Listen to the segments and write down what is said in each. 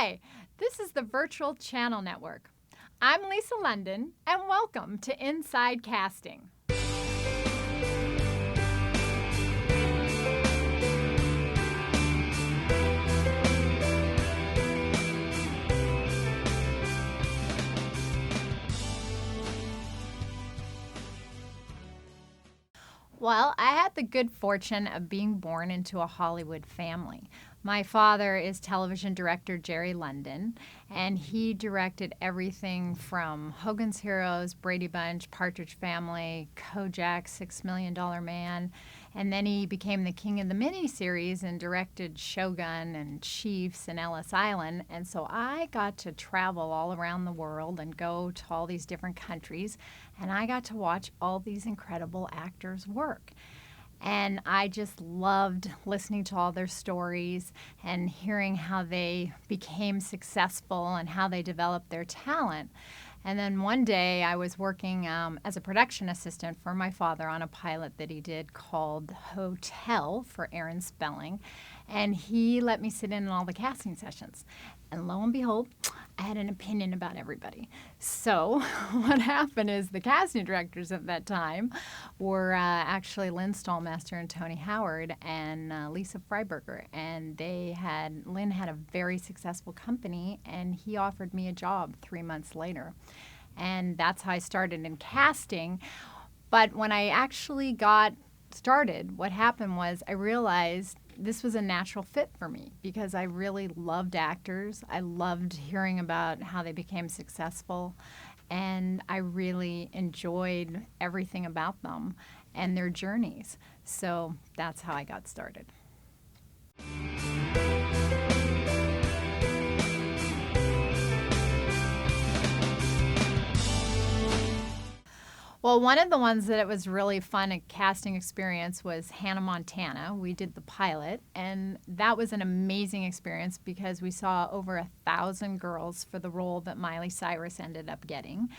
Hi, this is the Virtual Channel Network. I'm Lisa London, and welcome to Inside Casting. Well, I had the good fortune of being born into a Hollywood family. My father is television director Jerry London, and he directed everything from Hogan's Heroes, Brady Bunch, Partridge Family, Kojak, $6 Million Man, and then he became the king of the miniseries and directed Shogun and Chiefs and Ellis Island. And so I got to travel all around the world and go to all these different countries, and I got to watch all these incredible actors work. And I just loved listening to all their stories and hearing how they became successful and how they developed their talent. And then one day I was working as a production assistant for my father on a pilot that he did called Hotel for Aaron Spelling. And he let me sit in on all the casting sessions. And lo and behold, I had an opinion about everybody. So what happened is the casting directors at that time were actually Lynn Stallmaster and Tony Howard and Lisa Freiberger. And Lynn had a very successful company, and he offered me a job 3 months later. And that's how I started in casting. But when I actually got started, what happened was I realized this was a natural fit for me because I really loved actors. I loved hearing about how they became successful, and I really enjoyed everything about them and their journeys. So that's how I got started. Well, one of the ones that it was really fun, a casting experience, was Hannah Montana. We did the pilot, and that was an amazing experience because we saw over 1,000 girls for the role that Miley Cyrus ended up getting.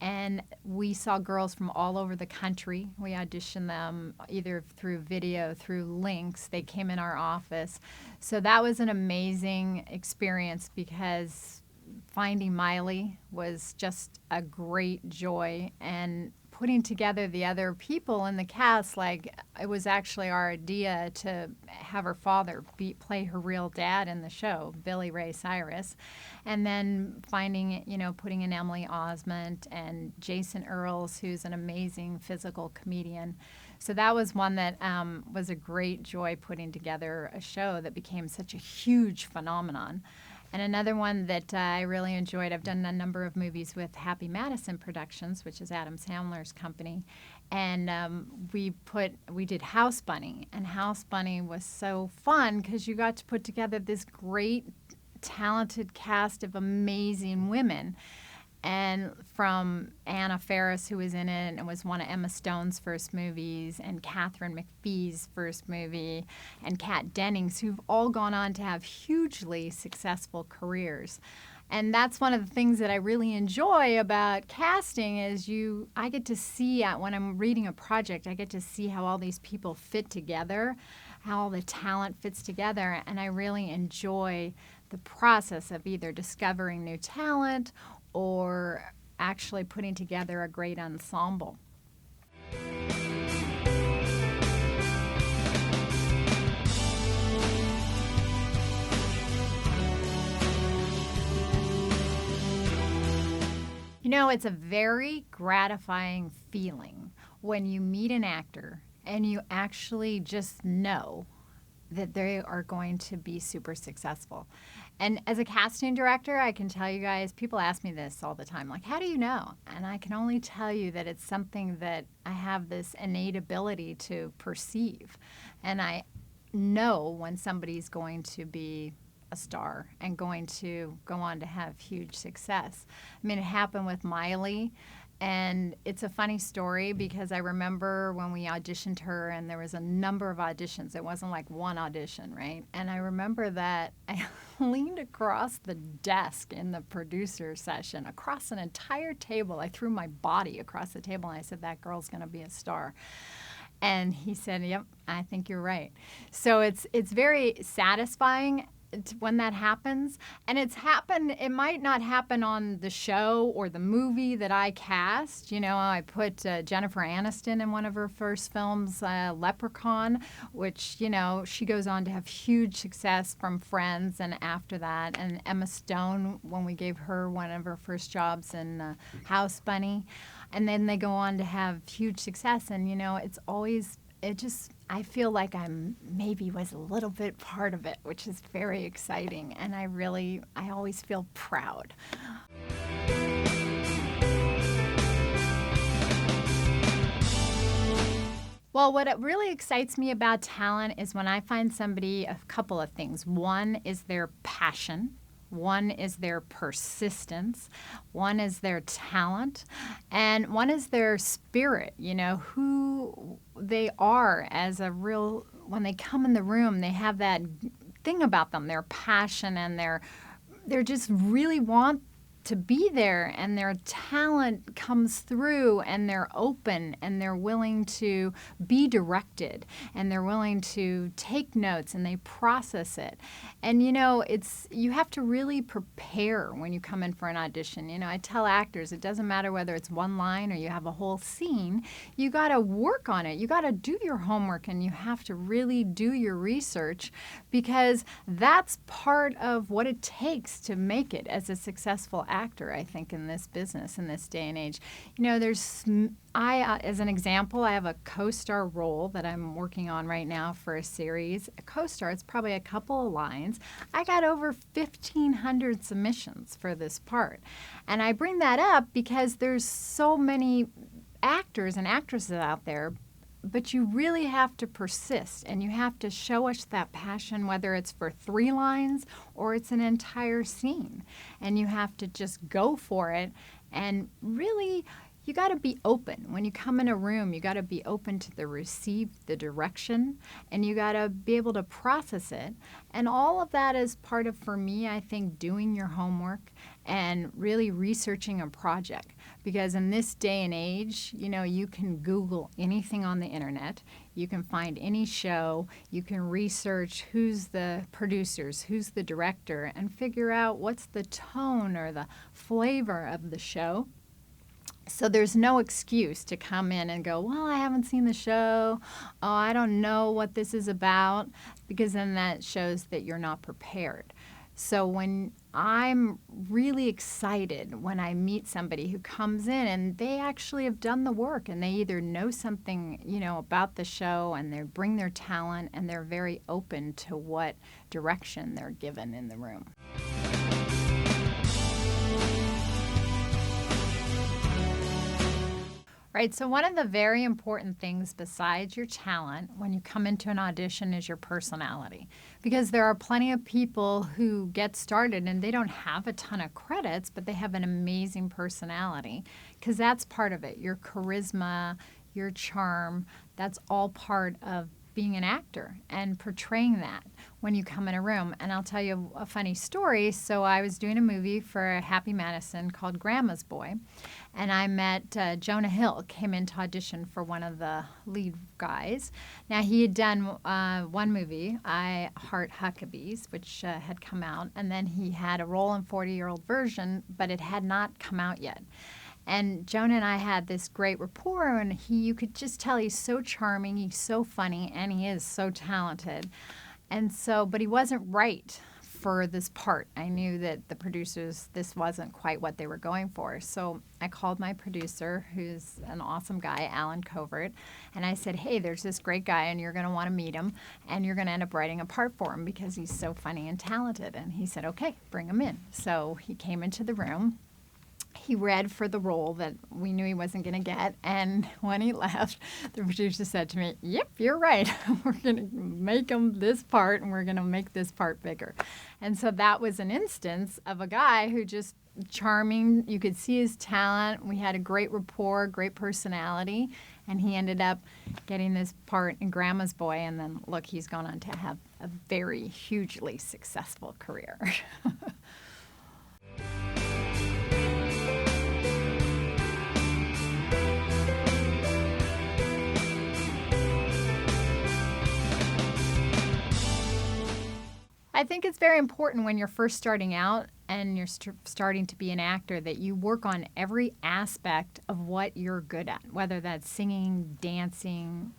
And we saw girls from all over the country. We auditioned them either through video, through links. They came in our office. So that was an amazing experience because finding Miley was just a great joy, and putting together the other people in the cast, like it was actually our idea to have her father play her real dad in the show, Billy Ray Cyrus, and then putting in Emily Osment and Jason Earls, who's an amazing physical comedian. So that was one that was a great joy, putting together a show that became such a huge phenomenon. And another one that I really enjoyed, I've done a number of movies with Happy Madison Productions, which is Adam Sandler's company, and we did House Bunny, and House Bunny was so fun because you got to put together this great, talented cast of amazing women. And from Anna Faris, who was in it and was one of Emma Stone's first movies, and Catherine McPhee's first movie, and Kat Dennings, who've all gone on to have hugely successful careers. And that's one of the things that I really enjoy about casting is I get to see, when I'm reading a project, I get to see how all these people fit together, how all the talent fits together, and I really enjoy the process of either discovering new talent or actually putting together a great ensemble. It's a very gratifying feeling when you meet an actor and you actually just know that they are going to be super successful. And as a casting director, I can tell you guys, people ask me this all the time, like, how do you know? And I can only tell you that it's something that I have this innate ability to perceive. And I know when somebody's going to be a star and going to go on to have huge success. I mean, it happened with Miley. And it's a funny story because I remember when we auditioned her, and there was a number of auditions. It wasn't like one audition, right? And I remember that I leaned across the desk in the producer session, across an entire table. I threw my body across the table, and I said, that girl's going to be a star. And he said, yep, I think you're right. So it's very satisfying. when that happens. And it might not happen on the show or the movie that I cast. I put Jennifer Aniston in one of her first films, Leprechaun, which, she goes on to have huge success from Friends and after that. And Emma Stone, when we gave her one of her first jobs in House Bunny. And then they go on to have huge success. And, I feel like maybe was a little bit part of it, which is very exciting. And I always feel proud. Well, what really excites me about talent is when I find somebody, a couple of things. One is their passion. One is their persistence, one is their talent, and one is their spirit, who they are when they come in the room, they have that thing about them, their passion, and they're just really want to be there, and their talent comes through, and they're open, and they're willing to be directed, and they're willing to take notes, and they process it. And you have to really prepare when you come in for an audition. I tell actors, it doesn't matter whether it's one line or you have a whole scene, you got to work on it. You got to do your homework, and you have to really do your research, because that's part of what it takes to make it as a successful actor, I think, in this business, in this day and age. As an example, I have a co-star role that I'm working on right now for a series. A co-star, it's probably a couple of lines. I got over 1,500 submissions for this part. And I bring that up because there's so many actors and actresses out there, but you really have to persist, and you have to show us that passion, whether it's for 3 lines or it's an entire scene. And you have to just go for it, and really, you got to be open. When you come in a room, you got to be open to receive the direction, and you got to be able to process it. And all of that is part of, for me, I think, doing your homework and really researching a project. Because in this day and age, you can Google anything on the internet. You can find any show. You can research who's the producers, who's the director, and figure out what's the tone or the flavor of the show. So there's no excuse to come in and go, well, I haven't seen the show. Oh, I don't know what this is about, because then that shows that you're not prepared. So when I'm really excited when I meet somebody who comes in and they actually have done the work, and they either know something, about the show, and they bring their talent, and they're very open to what direction they're given in the room. Right, so one of the very important things besides your talent when you come into an audition is your personality. Because there are plenty of people who get started and they don't have a ton of credits, but they have an amazing personality, because that's part of it. Your charisma, your charm, that's all part of being an actor and portraying that when you come in a room. And I'll tell you a funny story. So I was doing a movie for Happy Madison called Grandma's Boy, and I met Jonah Hill, came in to audition for one of the lead guys. Now, he had done one movie, I Heart Huckabees, which had come out, and then he had a role in 40-Year-Old Version, but it had not come out yet. And Jonah and I had this great rapport, and you could just tell he's so charming, he's so funny, and he is so talented. And so, but he wasn't right for this part. I knew that the producers, this wasn't quite what they were going for. So I called my producer, who's an awesome guy, Alan Covert, and I said, hey, there's this great guy, and you're going to want to meet him, and you're going to end up writing a part for him because he's so funny and talented. And he said, okay, bring him in. So he came into the room. He read for the role that we knew he wasn't going to get, and when he left, the producer said to me, yep, you're right. We're going to make him this part, and we're going to make this part bigger. And so that was an instance of a guy who just charming. You could see his talent. We had a great rapport, great personality, and he ended up getting this part in Grandma's Boy, and then, look, he's gone on to have a very hugely successful career. I think it's very important when you're first starting out and you're starting to be an actor that you work on every aspect of what you're good at, whether that's singing, dancing,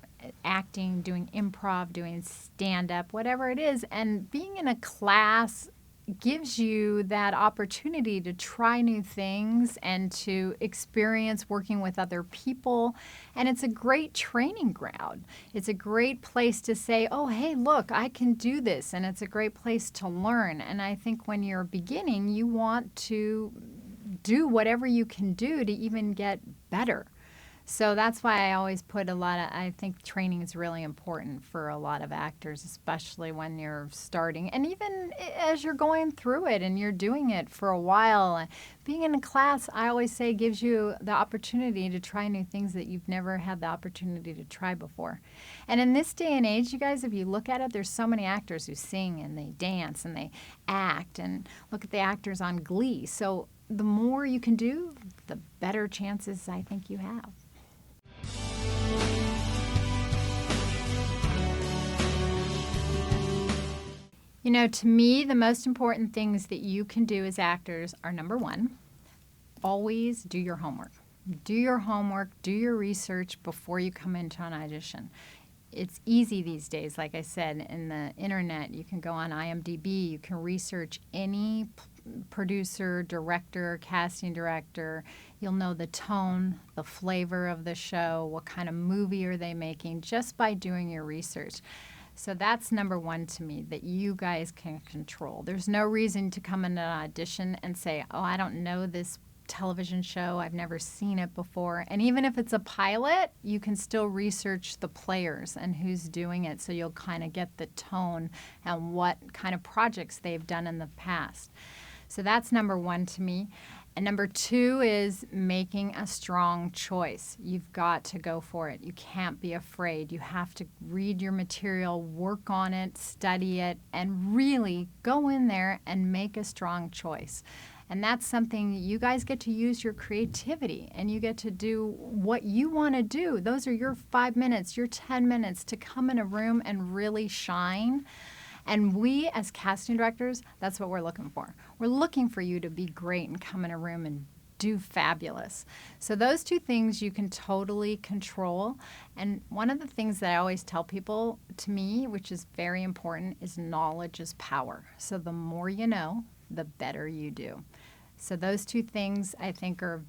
acting, doing improv, doing stand-up, whatever it is. And being in a class gives you that opportunity to try new things and to experience working with other people. And it's a great training ground. It's a great place to say, oh, hey, look, I can do this. And it's a great place to learn. And I think when you're beginning, you want to do whatever you can do to even get better. So that's why I always put I think training is really important for a lot of actors, especially when you're starting. And even as you're going through it and you're doing it for a while, being in a class, I always say, gives you the opportunity to try new things that you've never had the opportunity to try before. And in this day and age, you guys, if you look at it, there's so many actors who sing and they dance and they act. And look at the actors on Glee. So the more you can do, the better chances I think you have. You know, to me, the most important things that you can do as actors are, number one, always do your homework. Do your homework, do your research before you come into an audition. It's easy these days, like I said, in the internet. You can go on IMDb, you can research any producer, director, casting director. You'll know the tone, the flavor of the show, what kind of movie are they making, just by doing your research. So that's number one to me, that you guys can control. There's no reason to come into an audition and say, oh, I don't know this television show. I've never seen it before. And even if it's a pilot, you can still research the players and who's doing it, so you'll kind of get the tone and what kind of projects they've done in the past. So that's number one to me. And number two is making a strong choice. You've got to go for it. You can't be afraid. You have to read your material, work on it, study it, and really go in there and make a strong choice. And that's something you guys get to use your creativity, and you get to do what you want to do. Those are your 5 minutes, your 10 minutes to come in a room and really shine. And we, as casting directors, that's what we're looking for. We're looking for you to be great and come in a room and do fabulous. So those two things you can totally control. And one of the things that I always tell people, to me, which is very important, is knowledge is power. So the more you know, the better you do. So those two things I think are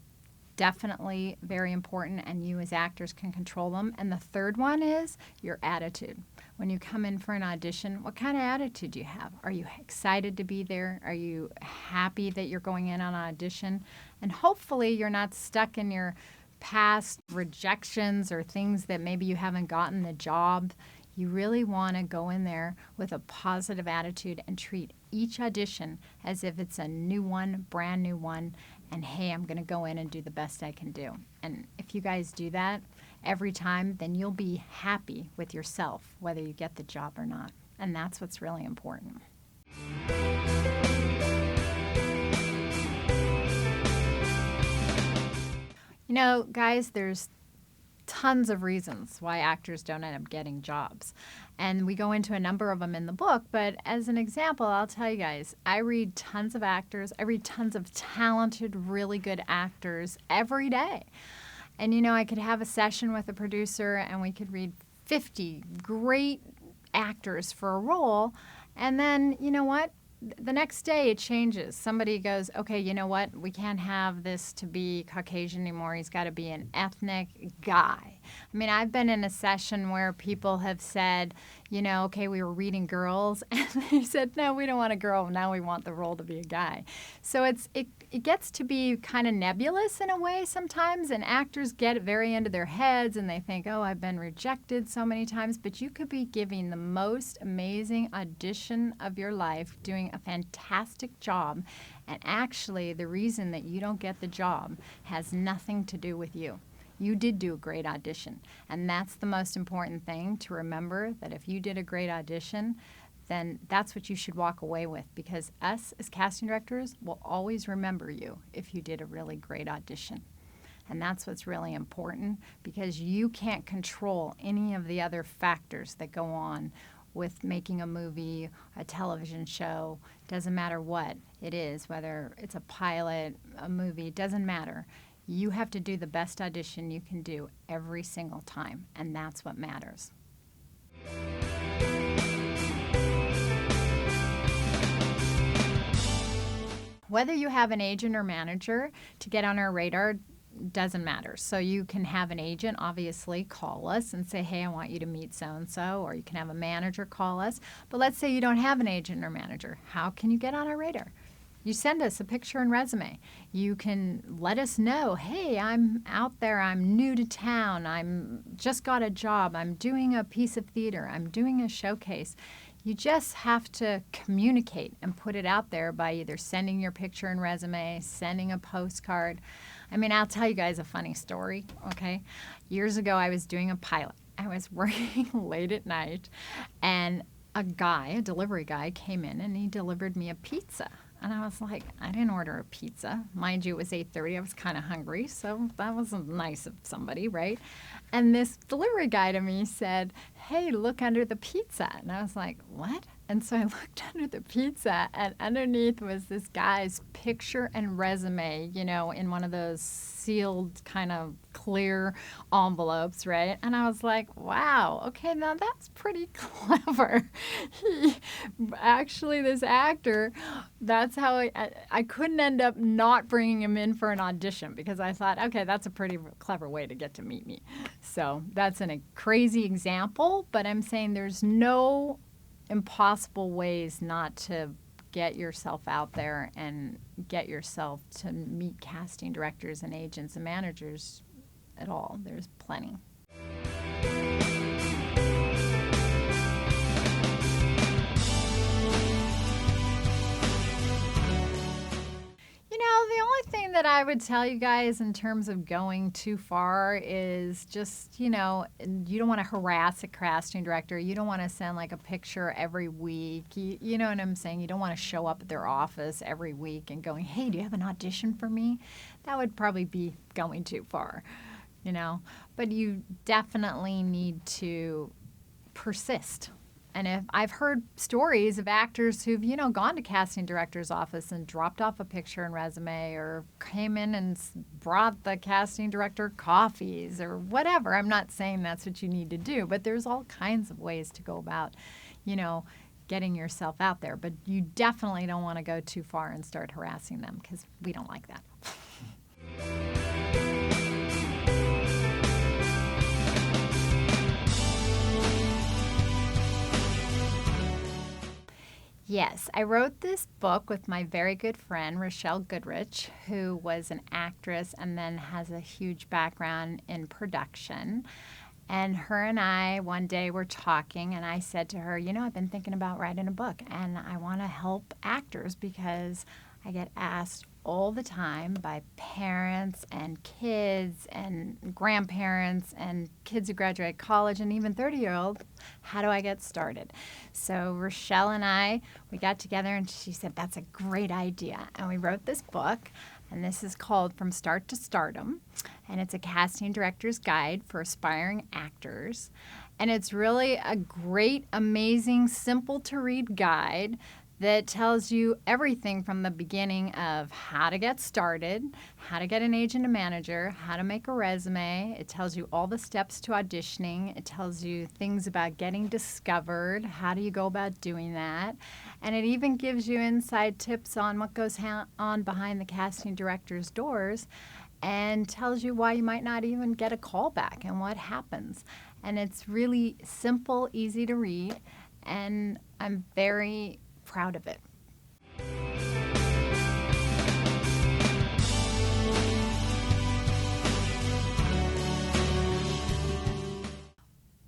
definitely very important, and you as actors can control them. And the third one is your attitude. When you come in for an audition, what kind of attitude do you have? Are you excited to be there? Are you happy that you're going in on an audition? And hopefully you're not stuck in your past rejections or things that maybe you haven't gotten the job. You really want to go in there with a positive attitude and treat each audition as if it's a new one, brand new one, and hey, I'm going to go in and do the best I can do. And if you guys do that every time, then you'll be happy with yourself, whether you get the job or not. And that's what's really important. You know, guys, there's tons of reasons why actors don't end up getting jobs. And we go into a number of them in the book, but as an example, I'll tell you guys, I read tons of actors, I read tons of talented, really good actors every day. And you know, I could have a session with a producer and we could read 50 great actors for a role, and then, you know what? The next day it changes. Somebody goes, okay, you know what? We can't have this to be Caucasian anymore. He's got to be an ethnic guy. I mean, I've been in a session where people have said, you know, okay, we were reading girls, and they said, no, we don't want a girl. Now we want the role to be a guy. So it gets to be kind of nebulous in a way sometimes, and actors get it very into their heads, and they think, oh, I've been rejected so many times. But you could be giving the most amazing audition of your life, doing a fantastic job, and actually the reason that you don't get the job has nothing to do with you. You did do a great audition, and that's the most important thing to remember, that if you did a great audition, then that's what you should walk away with, because us as casting directors will always remember you if you did a really great audition. And that's what's really important, because you can't control any of the other factors that go on with making a movie, a television show, doesn't matter what it is, whether it's a pilot, a movie, doesn't matter. You have to do the best audition you can do every single time, and that's what matters. Whether you have an agent or manager to get on our radar doesn't matter. So you can have an agent, obviously, call us and say, hey, I want you to meet so-and-so, or you can have a manager call us. But let's say you don't have an agent or manager. How can you get on our radar? You send us a picture and resume. You can let us know, hey, I'm out there, I'm new to town, I'm just got a job, I'm doing a piece of theater, I'm doing a showcase. You just have to communicate and put it out there by either sending your picture and resume, sending a postcard. I mean, I'll tell you guys a funny story, okay? Years ago, I was doing a pilot. I was working late at night, and a delivery guy, came in, and he delivered me a pizza. And I was like, I didn't order a pizza. Mind you, it was 8:30. I was kind of hungry, so that wasn't nice of somebody, right? And this delivery guy to me said, hey, look under the pizza. And I was like, what? And so I looked under the pizza, and underneath was this guy's picture and resume, in one of those sealed kind of clear envelopes, right? And I was like, wow, okay, now that's pretty clever. Actually, this actor, that's how I couldn't end up not bringing him in for an audition, because I thought, okay, that's a pretty clever way to get to meet me. So that's a crazy example, but I'm saying there's no impossible ways not to get yourself out there and get yourself to meet casting directors and agents and managers at all. There's plenty. The only thing that I would tell you guys in terms of going too far is just, you don't want to harass a casting director. You don't want to send like a picture every week. You know what I'm saying? You don't want to show up at their office every week and going, hey, do you have an audition for me? That would probably be going too far, But you definitely need to persist. And if I've heard stories of actors who've, gone to casting director's office and dropped off a picture and resume, or came in and brought the casting director coffees or whatever. I'm not saying that's what you need to do, but there's all kinds of ways to go about, getting yourself out there. But you definitely don't want to go too far and start harassing them, because we don't like that. Yes, I wrote this book with my very good friend, Rochelle Goodrich, who was an actress and then has a huge background in production. And her and I one day were talking, and I said to her, I've been thinking about writing a book, and I want to help actors because I get asked all the time by parents and kids and grandparents and kids who graduate college and even 30-year-olds, how do I get started? So Rochelle and I, we got together, and she said, that's a great idea. And we wrote this book, and this is called From Start to Stardom, and it's a casting director's guide for aspiring actors. And it's really a great, amazing, simple-to-read guide that tells you everything from the beginning of how to get started, how to get an agent and manager, how to make a resume. It tells you all the steps to auditioning. It tells you things about getting discovered. How do you go about doing that? And it even gives you inside tips on what goes on behind the casting director's doors, and tells you why you might not even get a call back and what happens. And it's really simple, easy to read, and I'm very proud of it.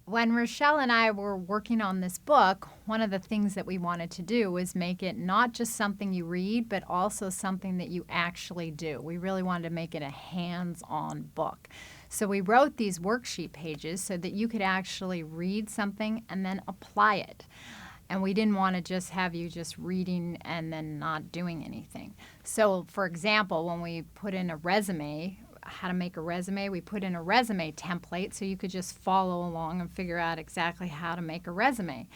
When Rochelle and I were working on this book, one of the things that we wanted to do was make it not just something you read, but also something that you actually do. We really wanted to make it a hands-on book. So we wrote these worksheet pages so that you could actually read something and then apply it. And we didn't want to just have you just reading and then not doing anything. So, for example, when we put in a resume, how to make a resume, we put in a resume template so you could just follow along and figure out exactly how to make a resume.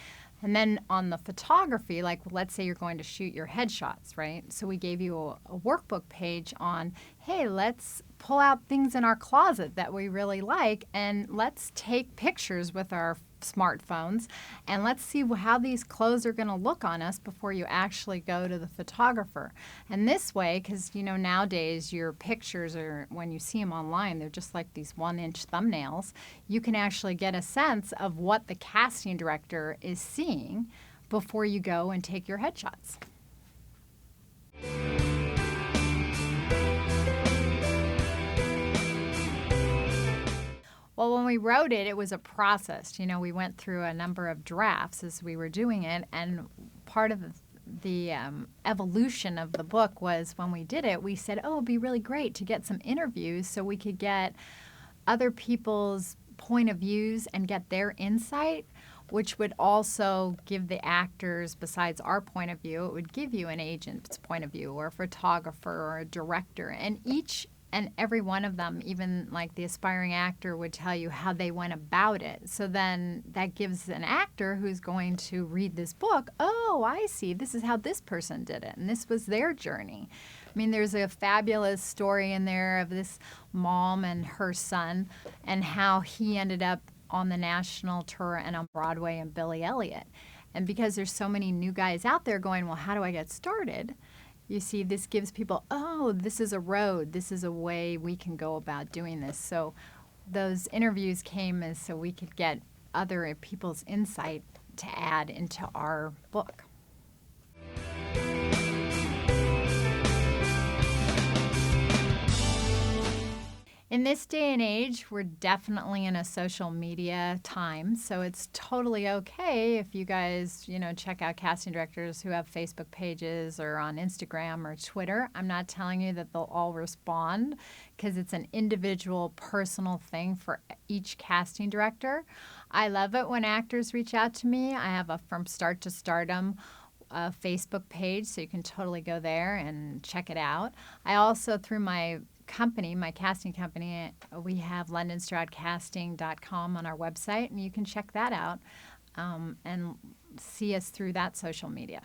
And then on the photography, like let's say you're going to shoot your headshots, right? So we gave you a workbook page on, hey, let's pull out things in our closet that we really like and let's take pictures with our smartphones and let's see how these clothes are going to look on us before you actually go to the photographer. And this way, because nowadays your pictures are, when you see them online, they're just like these 1-inch thumbnails. You can actually get a sense of what the casting director is seeing before you go and take your headshots. Well, when we wrote it, it was a process. We went through a number of drafts as we were doing it, and part of the evolution of the book was when we did it, we said, oh, it'd be really great to get some interviews so we could get other people's point of views and get their insight, which would also give the actors, besides our point of view, it would give you an agent's point of view or a photographer or a director. And each and every one of them, even like the aspiring actor, would tell you how they went about it. So then that gives an actor who's going to read this book, oh, I see, this is how this person did it, and this was their journey. I mean, there's a fabulous story in there of this mom and her son and how he ended up on the national tour and on Broadway and Billy Elliot. And because there's so many new guys out there going, well, how do I get started? You see, this gives people, oh, this is a road. This is a way we can go about doing this. So those interviews came as so we could get other people's insight to add into our book. In this day and age, we're definitely in a social media time, so it's totally okay if you guys, check out casting directors who have Facebook pages or on Instagram or Twitter. I'm not telling you that they'll all respond because it's an individual, personal thing for each casting director. I love it when actors reach out to me. I have a From Start to Stardom Facebook page, so you can totally go there and check it out. I also, through my company, my casting company, we have londonstroudcasting.com on our website, and you can check that out and see us through that social media.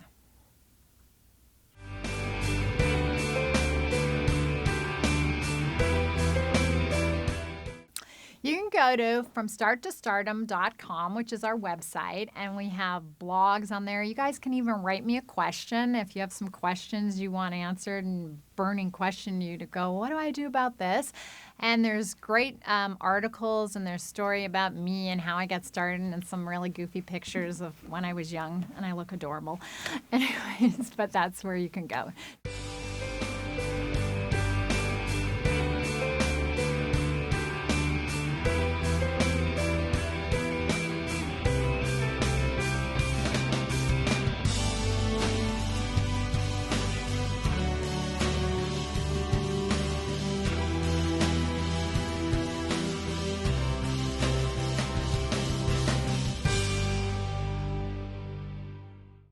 You can go to FromStartToStardom.com, which is our website, and we have blogs on there. You guys can even write me a question if you have some questions you want answered and burning question you to go, what do I do about this? And there's great articles, and there's story about me and how I got started and some really goofy pictures of when I was young, and I look adorable. Anyways, but that's where you can go.